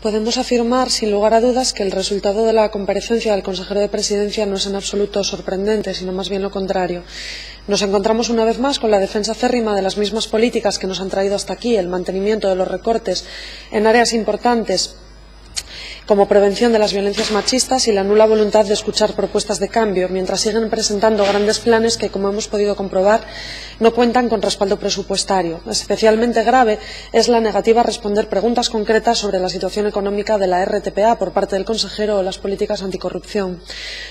Podemos afirmar, sin lugar a dudas, que el resultado de la comparecencia del consejero de Presidencia no es en absoluto sorprendente, sino más bien lo contrario. Nos encontramos una vez más con la defensa acérrima de las mismas políticas que nos han traído hasta aquí, el mantenimiento de los recortes en áreas importantes como prevención de las violencias machistas y la nula voluntad de escuchar propuestas de cambio, mientras siguen presentando grandes planes que, como hemos podido comprobar, no cuentan con respaldo presupuestario. Especialmente grave es la negativa a responder preguntas concretas sobre la situación económica de la RTPA por parte del consejero o las políticas anticorrupción.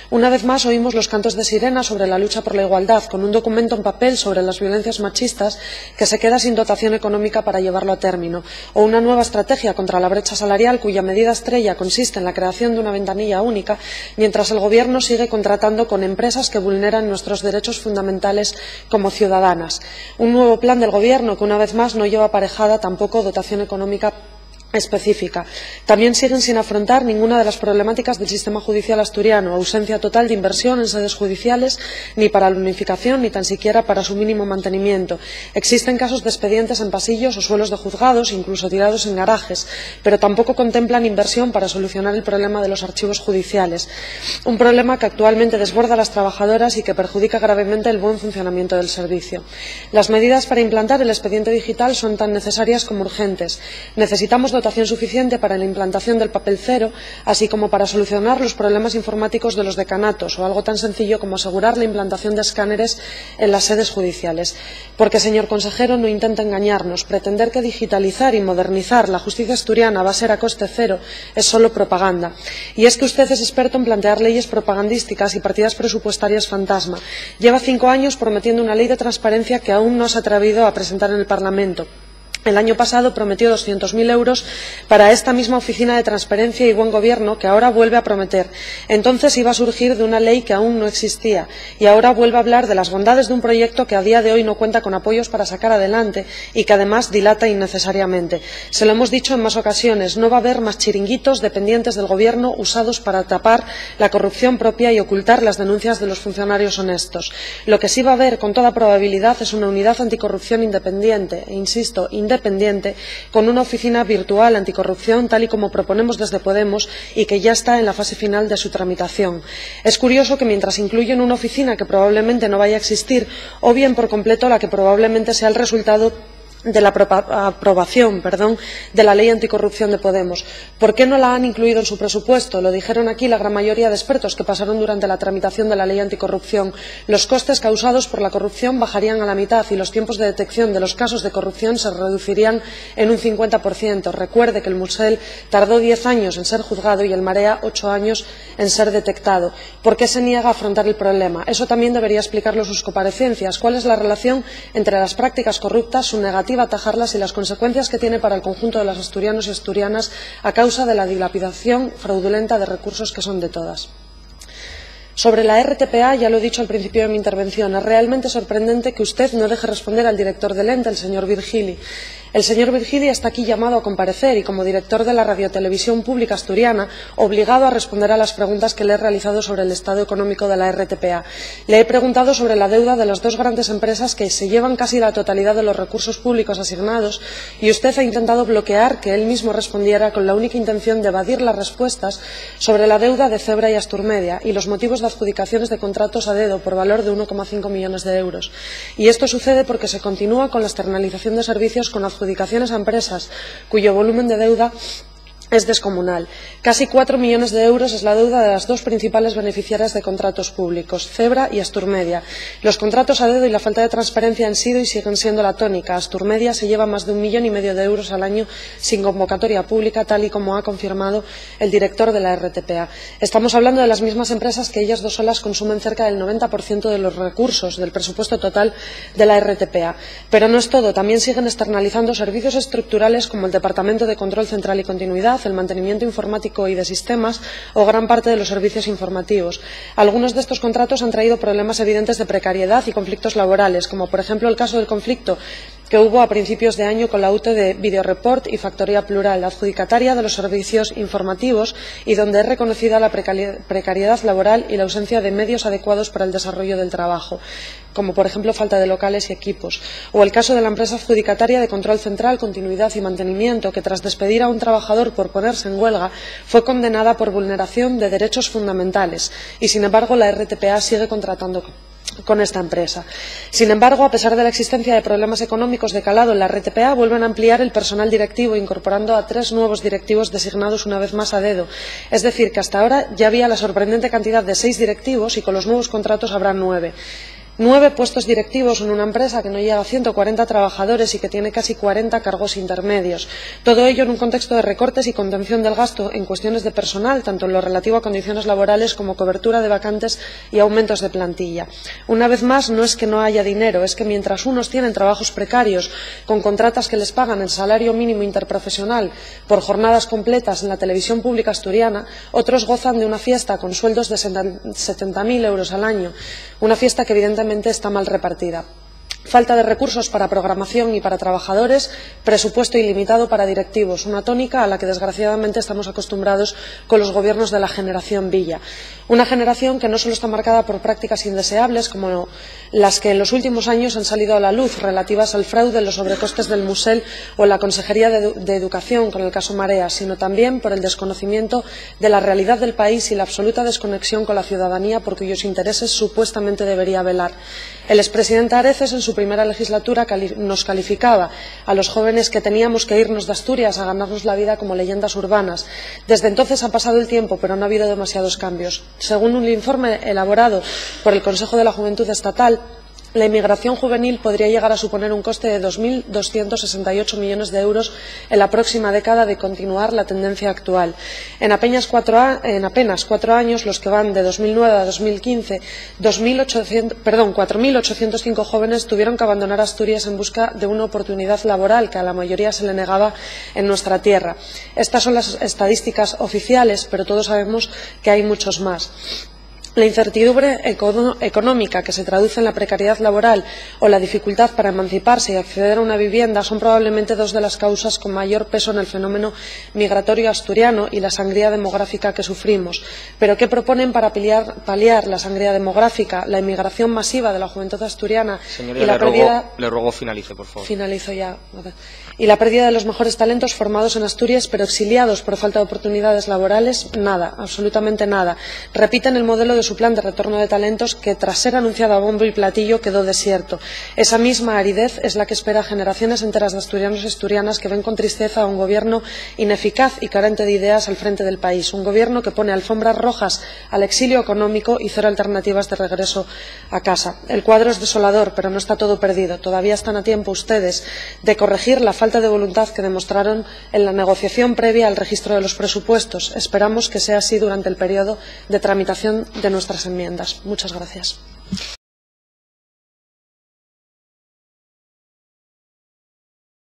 Una vez más oímos los cantos de sirena sobre la lucha por la igualdad, con un documento en papel sobre las violencias machistas que se queda sin dotación económica para llevarlo a término, o una nueva estrategia contra la brecha salarial cuya medida estrella consiste en la creación de una ventanilla única, mientras el Gobierno sigue contratando con empresas que vulneran nuestros derechos fundamentales como ciudadanas. Un nuevo plan del Gobierno que, una vez más, no lleva aparejada tampoco dotación económica específica. También siguen sin afrontar ninguna de las problemáticas del sistema judicial asturiano, ausencia total de inversión en sedes judiciales, ni para la unificación, ni tan siquiera para su mínimo mantenimiento. Existen casos de expedientes en pasillos o suelos de juzgados, incluso tirados en garajes, pero tampoco contemplan inversión para solucionar el problema de los archivos judiciales, un problema que actualmente desborda a las trabajadoras y que perjudica gravemente el buen funcionamiento del servicio. Las medidas para implantar el expediente digital son tan necesarias como urgentes. Necesitamos dotación suficiente para la implantación del papel cero, así como para solucionar los problemas informáticos de los decanatos, o algo tan sencillo como asegurar la implantación de escáneres en las sedes judiciales. Porque, señor consejero, no intenta engañarnos. Pretender que digitalizar y modernizar la justicia asturiana va a ser a coste cero es solo propaganda. Y es que usted es experto en plantear leyes propagandísticas y partidas presupuestarias fantasma. Lleva 5 años prometiendo una ley de transparencia que aún no se ha atrevido a presentar en el Parlamento. El año pasado prometió 200.000 euros para esta misma oficina de transparencia y buen gobierno, que ahora vuelve a prometer. Entonces iba a surgir de una ley que aún no existía, y ahora vuelve a hablar de las bondades de un proyecto que a día de hoy no cuenta con apoyos para sacar adelante y que además dilata innecesariamente. Se lo hemos dicho en más ocasiones, no va a haber más chiringuitos dependientes del gobierno usados para tapar la corrupción propia y ocultar las denuncias de los funcionarios honestos. Lo que sí va a haber con toda probabilidad es una unidad anticorrupción independiente, e insisto, independiente, con una oficina virtual anticorrupción, tal y como proponemos desde Podemos y que ya está en la fase final de su tramitación. Es curioso que mientras incluyen una oficina que probablemente no vaya a existir, obvien por completo la que probablemente sea el resultado de la aprobación de la ley anticorrupción de Podemos. ¿Por qué no la han incluido en su presupuesto? Lo dijeron aquí la gran mayoría de expertos que pasaron durante la tramitación de la ley anticorrupción. Los costes causados por la corrupción bajarían a la mitad y los tiempos de detección de los casos de corrupción se reducirían en un 50%. Recuerde que el Musel tardó 10 años en ser juzgado y el Marea 8 años en ser detectado. ¿Por qué se niega a afrontar el problema? Eso también debería explicarlo sus comparecencias. ¿Cuál es la relación entre las prácticas corruptas, su negativa a atajarlas y las consecuencias que tiene para el conjunto de los asturianos y asturianas a causa de la dilapidación fraudulenta de recursos que son de todas? Sobre la RTPA, ya lo he dicho al principio de mi intervención, es realmente sorprendente que usted no deje responder al director del ente, el señor Virgili. El señor Virgili está aquí llamado a comparecer y, como director de la radiotelevisión pública asturiana, obligado a responder a las preguntas que le he realizado sobre el estado económico de la RTPA. Le he preguntado sobre la deuda de las dos grandes empresas que se llevan casi la totalidad de los recursos públicos asignados y usted ha intentado bloquear que él mismo respondiera con la única intención de evadir las respuestas sobre la deuda de Cebra y Asturmedia y los motivos de adjudicaciones de contratos a dedo por valor de 1,5 millones de euros. Y esto sucede porque se continúa con la externalización de servicios con adjudicaciones a empresas cuyo volumen de deuda es descomunal. Casi 4 millones de euros es la deuda de las dos principales beneficiarias de contratos públicos, Cebra y Asturmedia. Los contratos a dedo y la falta de transparencia han sido y siguen siendo la tónica. Asturmedia se lleva más de 1,5 millones de euros al año sin convocatoria pública, tal y como ha confirmado el director de la RTPA. Estamos hablando de las mismas empresas que ellas dos solas consumen cerca del 90% de los recursos del presupuesto total de la RTPA. Pero no es todo, también siguen externalizando servicios estructurales como el Departamento de Control Central y Continuidad, el mantenimiento informático y de sistemas o gran parte de los servicios informativos. Algunos de estos contratos han traído problemas evidentes de precariedad y conflictos laborales, como por ejemplo el caso del conflicto que hubo a principios de año con la UTE de Videoreport y Factoría Plural, la adjudicataria de los servicios informativos, y donde es reconocida la precariedad laboral y la ausencia de medios adecuados para el desarrollo del trabajo, como por ejemplo falta de locales y equipos, o el caso de la empresa adjudicataria de Control Central, Continuidad y Mantenimiento, que tras despedir a un trabajador por ponerse en huelga fue condenada por vulneración de derechos fundamentales y, sin embargo, la RTPA sigue contratando con esta empresa. Sin embargo, a pesar de la existencia de problemas económicos de calado en la RTPA, vuelven a ampliar el personal directivo, incorporando a 3 nuevos directivos designados una vez más a dedo. Es decir, que hasta ahora ya había la sorprendente cantidad de 6 directivos y con los nuevos contratos habrá 9. 9 puestos directivos en una empresa que no llega a 140 trabajadores y que tiene casi 40 cargos intermedios. Todo ello en un contexto de recortes y contención del gasto en cuestiones de personal, tanto en lo relativo a condiciones laborales como cobertura de vacantes y aumentos de plantilla. Una vez más, no es que no haya dinero, es que mientras unos tienen trabajos precarios, con contratas que les pagan el salario mínimo interprofesional por jornadas completas en la televisión pública asturiana, otros gozan de una fiesta con sueldos de 70.000 euros al año. Una fiesta que evidentemente está mal repartida. Falta de recursos para programación y para trabajadores, presupuesto ilimitado para directivos, una tónica a la que desgraciadamente estamos acostumbrados con los gobiernos de la generación Villa. Una generación que no solo está marcada por prácticas indeseables como las que en los últimos años han salido a la luz relativas al fraude, los sobrecostes del Musel o la Consejería de Educación con el caso Marea, sino también por el desconocimiento de la realidad del país y la absoluta desconexión con la ciudadanía por cuyos intereses supuestamente debería velar. El expresidente Areces, en su primera legislatura, nos calificaba a los jóvenes que teníamos que irnos de Asturias a ganarnos la vida como leyendas urbanas. Desde entonces ha pasado el tiempo, pero no ha habido demasiados cambios. Según un informe elaborado por el Consejo de la Juventud Estatal, la inmigración juvenil podría llegar a suponer un coste de 2.268 millones de euros en la próxima década de continuar la tendencia actual. En apenas 4 años, los que van de 2009 a 2015, 4.805 jóvenes tuvieron que abandonar Asturias en busca de una oportunidad laboral que a la mayoría se le negaba en nuestra tierra. Estas son las estadísticas oficiales, pero todos sabemos que hay muchos más. La incertidumbre económica que se traduce en la precariedad laboral o la dificultad para emanciparse y acceder a una vivienda son probablemente 2 de las causas con mayor peso en el fenómeno migratorio asturiano y la sangría demográfica que sufrimos. ¿Pero qué proponen para paliar la sangría demográfica, la inmigración masiva de la juventud asturiana? Señoría, y la le ruego finalice, por favor. Finalizo ya. Y la pérdida de los mejores talentos formados en Asturias pero exiliados por falta de oportunidades laborales? Nada, absolutamente nada. Repiten el modelo de su plan de retorno de talentos que, tras ser anunciado a bombo y platillo, quedó desierto. Esa misma aridez es la que espera a generaciones enteras de asturianos y asturianas que ven con tristeza a un gobierno ineficaz y carente de ideas al frente del país. Un gobierno que pone alfombras rojas al exilio económico y 0 alternativas de regreso a casa. El cuadro es desolador, pero no está todo perdido. Todavía están a tiempo ustedes de corregir la falta de voluntad que demostraron en la negociación previa al registro de los presupuestos. Esperamos que sea así durante el periodo de tramitación de nuestras enmiendas. Muchas gracias.